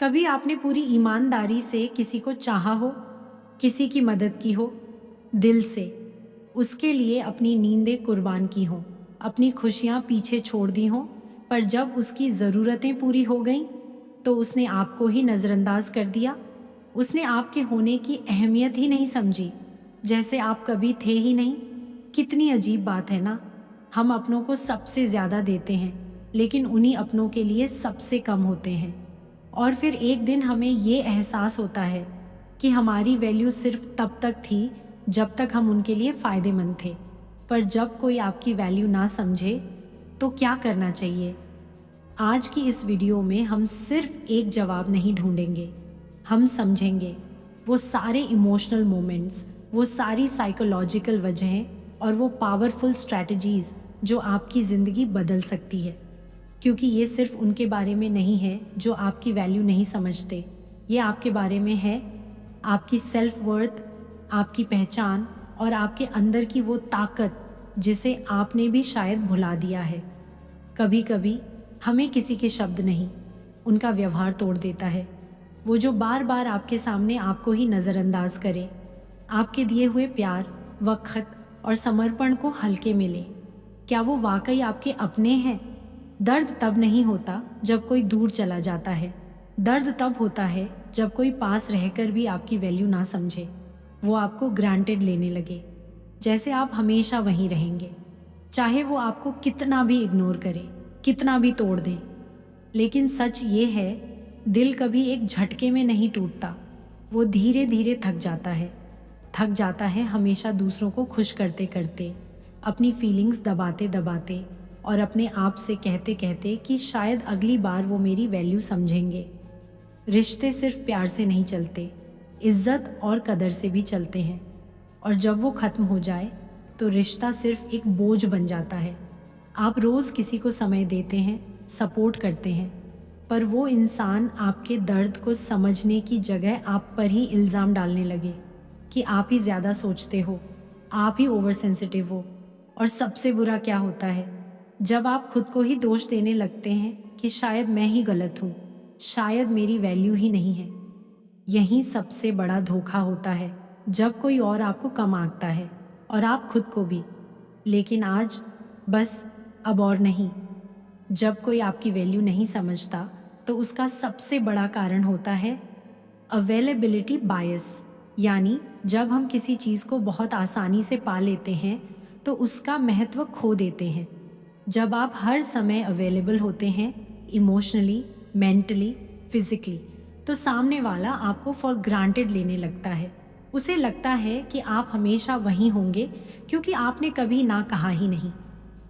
कभी आपने पूरी ईमानदारी से किसी को चाहा हो, किसी की मदद की हो, दिल से, उसके लिए अपनी नींदें कुर्बान की हों, अपनी खुशियाँ पीछे छोड़ दी हों, पर जब उसकी ज़रूरतें पूरी हो गईं, तो उसने आपको ही नज़रअंदाज कर दिया। उसने आपके होने की अहमियत ही नहीं समझी, जैसे आप कभी थे ही नहीं। कितनी अजीब बात है ना। हम अपनों को सबसे ज़्यादा देते हैं, लेकिन उन्हीं अपनों के लिए सबसे कम होते हैं। और फिर एक दिन हमें ये एहसास होता है कि हमारी वैल्यू सिर्फ तब तक थी जब तक हम उनके लिए फ़ायदेमंद थे। पर जब कोई आपकी वैल्यू ना समझे, तो क्या करना चाहिए? आज की इस वीडियो में हम सिर्फ एक जवाब नहीं ढूंढेंगे, हम समझेंगे वो सारे इमोशनल मोमेंट्स, वो सारी साइकोलॉजिकल वजहें और वो पावरफुल स्ट्रैटेजीज़ जो आपकी ज़िंदगी बदल सकती है। क्योंकि ये सिर्फ उनके बारे में नहीं है जो आपकी वैल्यू नहीं समझते, ये आपके बारे में है, आपकी सेल्फ वर्थ, आपकी पहचान और आपके अंदर की वो ताकत जिसे आपने भी शायद भुला दिया है। कभी कभी हमें किसी के शब्द नहीं, उनका व्यवहार तोड़ देता है। वो जो बार बार आपके सामने आपको ही नज़रअंदाज करे, आपके दिए हुए प्यार, वक़्त और समर्पण को हल्के में ले। क्या वो वाकई आपके अपने हैं? दर्द तब नहीं होता जब कोई दूर चला जाता है। दर्द तब होता है जब कोई पास रहकर भी आपकी वैल्यू ना समझे। वो आपको ग्रांटेड लेने लगे, जैसे आप हमेशा वहीं रहेंगे, चाहे वो आपको कितना भी इग्नोर करे, कितना भी तोड़ दें। लेकिन सच ये है, दिल कभी एक झटके में नहीं टूटता, वो धीरे धीरे थक जाता है। थक जाता है हमेशा दूसरों को खुश करते करते, अपनी फीलिंग्स दबाते दबाते और अपने आप से कहते कहते कि शायद अगली बार वो मेरी वैल्यू समझेंगे। रिश्ते सिर्फ प्यार से नहीं चलते, इज्जत और कदर से भी चलते हैं। और जब वो ख़त्म हो जाए तो रिश्ता सिर्फ एक बोझ बन जाता है। आप रोज़ किसी को समय देते हैं, सपोर्ट करते हैं, पर वो इंसान आपके दर्द को समझने की जगह आप पर ही इल्ज़ाम डालने लगे कि आप ही ज़्यादा सोचते हो, आप ही ओवर सेंसिटिव हो। और सबसे बुरा क्या होता है, जब आप खुद को ही दोष देने लगते हैं कि शायद मैं ही गलत हूँ, शायद मेरी वैल्यू ही नहीं है। यही सबसे बड़ा धोखा होता है, जब कोई और आपको कम आंकता है और आप खुद को भी। लेकिन आज बस अब और नहीं। जब कोई आपकी वैल्यू नहीं समझता तो उसका सबसे बड़ा कारण होता है अवेलेबिलिटी बायस। यानी जब हम किसी चीज़ को बहुत आसानी से पा लेते हैं तो उसका महत्व खो देते हैं। जब आप हर समय अवेलेबल होते हैं, इमोशनली, मेंटली, फिजिकली, तो सामने वाला आपको फॉर ग्रांटेड लेने लगता है। उसे लगता है कि आप हमेशा वहीं होंगे क्योंकि आपने कभी ना कहा ही नहीं।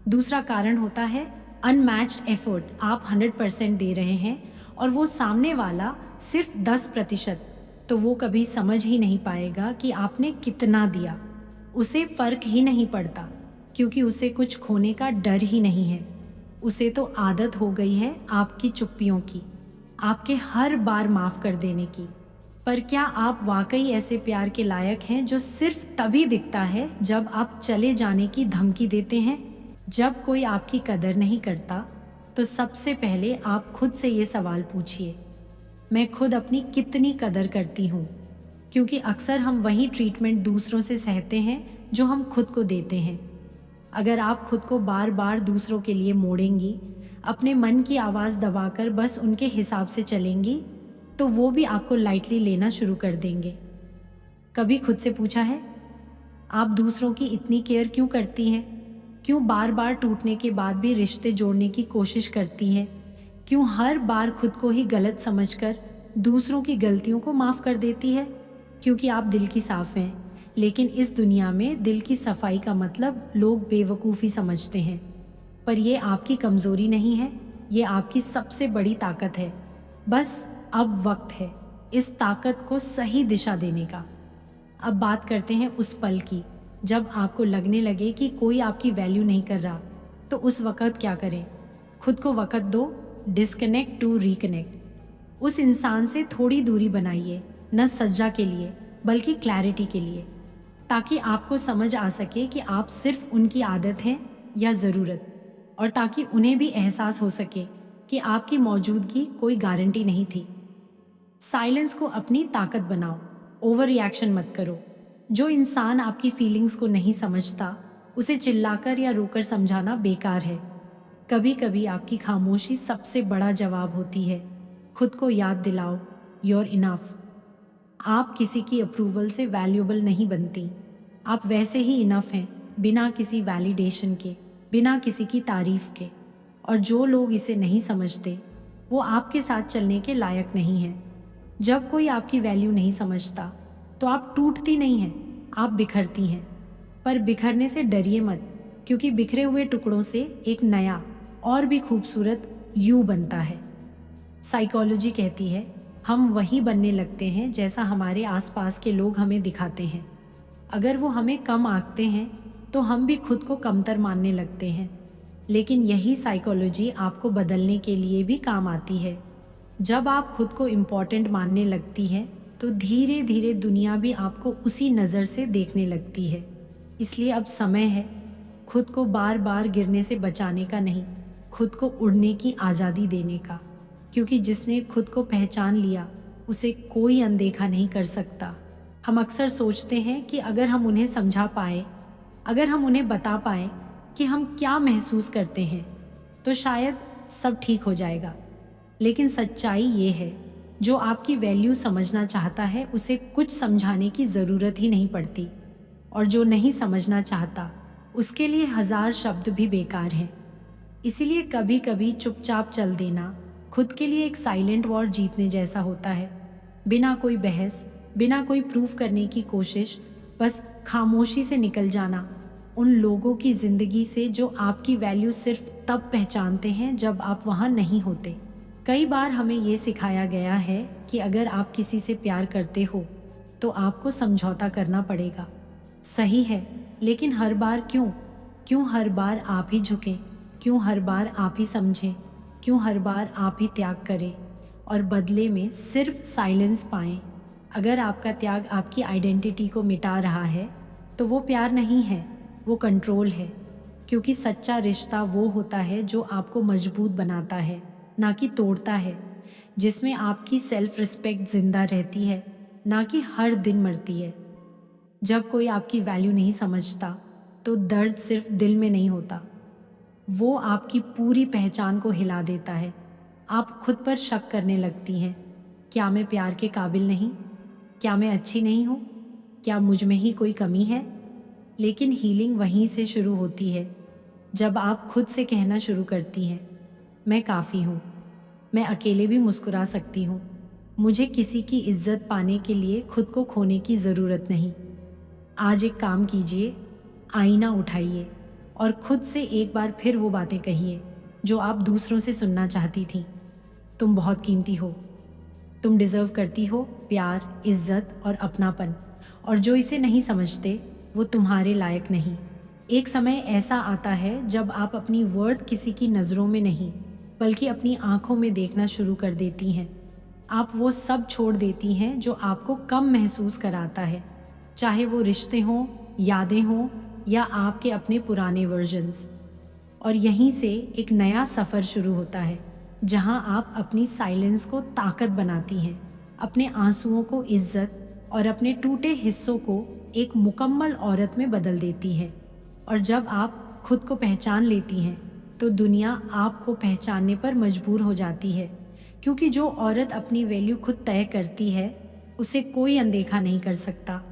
दूसरा कारण होता है अनमैच्ड एफर्ट। आप 100% दे रहे हैं और वो सामने वाला सिर्फ 10%, तो वो कभी समझ ही नहीं पाएगा कि आपने कितना दिया। उसे फ़र्क ही नहीं पड़ता क्योंकि उसे कुछ खोने का डर ही नहीं है। उसे तो आदत हो गई है आपकी चुप्पियों की, आपके हर बार माफ़ कर देने की। पर क्या आप वाकई ऐसे प्यार के लायक हैं जो सिर्फ तभी दिखता है जब आप चले जाने की धमकी देते हैं? जब कोई आपकी कदर नहीं करता तो सबसे पहले आप खुद से ये सवाल पूछिए, मैं खुद अपनी कितनी कदर करती हूँ? क्योंकि अक्सर हम वही ट्रीटमेंट दूसरों से सहते हैं जो हम खुद को देते हैं। अगर आप खुद को बार बार दूसरों के लिए मोड़ेंगी, अपने मन की आवाज़ दबाकर बस उनके हिसाब से चलेंगी, तो वो भी आपको लाइटली लेना शुरू कर देंगे। कभी खुद से पूछा है, आप दूसरों की इतनी केयर क्यों करती हैं? क्यों बार बार टूटने के बाद भी रिश्ते जोड़ने की कोशिश करती हैं? क्यों हर बार खुद को ही गलत समझकर दूसरों की गलतियों को माफ़ कर देती है? क्योंकि आप दिल की साफ़ हैं, लेकिन इस दुनिया में दिल की सफाई का मतलब लोग बेवकूफ़ी समझते हैं। पर ये आपकी कमज़ोरी नहीं है, ये आपकी सबसे बड़ी ताकत है। बस अब वक्त है इस ताकत को सही दिशा देने का। अब बात करते हैं उस पल की, जब आपको लगने लगे कि कोई आपकी वैल्यू नहीं कर रहा, तो उस वक़्त क्या करें? खुद को वक़्त दो, डिस्कनेक्ट टू रिकनेक्ट। उस इंसान से थोड़ी दूरी बनाइए, न सज्जा के लिए बल्कि क्लैरिटी के लिए, ताकि आपको समझ आ सके कि आप सिर्फ उनकी आदत हैं या ज़रूरत, और ताकि उन्हें भी एहसास हो सके कि आपकी मौजूदगी कोई गारंटी नहीं थी। साइलेंस को अपनी ताकत बनाओ, ओवर रिएक्शन मत करो। जो इंसान आपकी फीलिंग्स को नहीं समझता, उसे चिल्लाकर या रोकर समझाना बेकार है। कभी कभी आपकी खामोशी सबसे बड़ा जवाब होती है। खुद को याद दिलाओ, you're इनफ। आप किसी की अप्रूवल से वैल्यूएबल नहीं बनती। आप वैसे ही इनफ हैं, बिना किसी वैलिडेशन के, बिना किसी की तारीफ के। और जो लोग इसे नहीं समझते, वो आपके साथ चलने के लायक नहीं हैं। जब कोई आपकी वैल्यू नहीं समझता, तो आप टूटती नहीं हैं, आप बिखरती हैं। पर बिखरने से डरिए मत, क्योंकि बिखरे हुए टुकड़ों से एक नया और भी खूबसूरत यू बनता है। साइकोलॉजी कहती है, हम वही बनने लगते हैं जैसा हमारे आसपास के लोग हमें दिखाते हैं। अगर वो हमें कम आंकते हैं, तो हम भी खुद को कमतर मानने लगते हैं। लेकिन यही साइकोलॉजी आपको बदलने के लिए भी काम आती है। जब आप खुद को इम्पॉर्टेंट मानने लगती हैं, तो धीरे धीरे दुनिया भी आपको उसी नज़र से देखने लगती है। इसलिए अब समय है खुद को बार बार गिरने से बचाने का नहीं, खुद को उड़ने की आज़ादी देने का। क्योंकि जिसने खुद को पहचान लिया, उसे कोई अनदेखा नहीं कर सकता। हम अक्सर सोचते हैं कि अगर हम उन्हें समझा पाए, अगर हम उन्हें बता पाए कि हम क्या महसूस करते हैं, तो शायद सब ठीक हो जाएगा। लेकिन सच्चाई ये है, जो आपकी वैल्यू समझना चाहता है, उसे कुछ समझाने की ज़रूरत ही नहीं पड़ती। और जो नहीं समझना चाहता, उसके लिए 1000 शब्द भी बेकार हैं। इसीलिए कभी कभी चुपचाप चल देना खुद के लिए एक साइलेंट वॉर जीतने जैसा होता है। बिना कोई बहस, बिना कोई प्रूफ करने की कोशिश, बस खामोशी से निकल जाना उन लोगों की ज़िंदगी से जो आपकी वैल्यू सिर्फ तब पहचानते हैं जब आप वहाँ नहीं होते। कई बार हमें ये सिखाया गया है कि अगर आप किसी से प्यार करते हो, तो आपको समझौता करना पड़ेगा। सही है, लेकिन हर बार क्यों हर बार आप ही झुकें? क्यों हर बार आप ही समझें? क्यों हर बार आप ही त्याग करें और बदले में सिर्फ साइलेंस पाएं? अगर आपका त्याग आपकी आइडेंटिटी को मिटा रहा है, तो वो प्यार नहीं है, वो कंट्रोल है। क्योंकि सच्चा रिश्ता वो होता है जो आपको मजबूत बनाता है, ना कि तोड़ता है। जिसमें आपकी सेल्फ रिस्पेक्ट जिंदा रहती है, ना कि हर दिन मरती है। जब कोई आपकी वैल्यू नहीं समझता, तो दर्द सिर्फ दिल में नहीं होता, वो आपकी पूरी पहचान को हिला देता है। आप खुद पर शक करने लगती हैं, क्या मैं प्यार के काबिल नहीं? क्या मैं अच्छी नहीं हूँ? क्या मुझ में ही कोई कमी है? लेकिन हीलिंग वहीं से शुरू होती है, जब आप खुद से कहना शुरू करती हैं, मैं काफ़ी हूँ, मैं अकेले भी मुस्कुरा सकती हूँ, मुझे किसी की इज्जत पाने के लिए खुद को खोने की ज़रूरत नहीं। आज एक काम कीजिए, आईना उठाइए और खुद से एक बार फिर वो बातें कहिए जो आप दूसरों से सुनना चाहती थीं। तुम बहुत कीमती हो, तुम डिज़र्व करती हो प्यार, इज्जत और अपनापन, और जो इसे नहीं समझते, वो तुम्हारे लायक नहीं। एक समय ऐसा आता है जब आप अपनी वर्थ किसी की नज़रों में नहीं, बल्कि अपनी आंखों में देखना शुरू कर देती हैं। आप वो सब छोड़ देती हैं जो आपको कम महसूस कराता है, चाहे वो रिश्ते हों, यादें हों या आपके अपने पुराने वर्जन्स। और यहीं से एक नया सफ़र शुरू होता है, जहां आप अपनी साइलेंस को ताकत बनाती हैं, अपने आंसुओं को इज्जत और अपने टूटे हिस्सों को एक मुकम्मल औरत में बदल देती है। और जब आप खुद को पहचान लेती हैं, तो दुनिया आपको पहचानने पर मजबूर हो जाती है। क्योंकि जो औरत अपनी वैल्यू खुद तय करती है, उसे कोई अनदेखा नहीं कर सकता।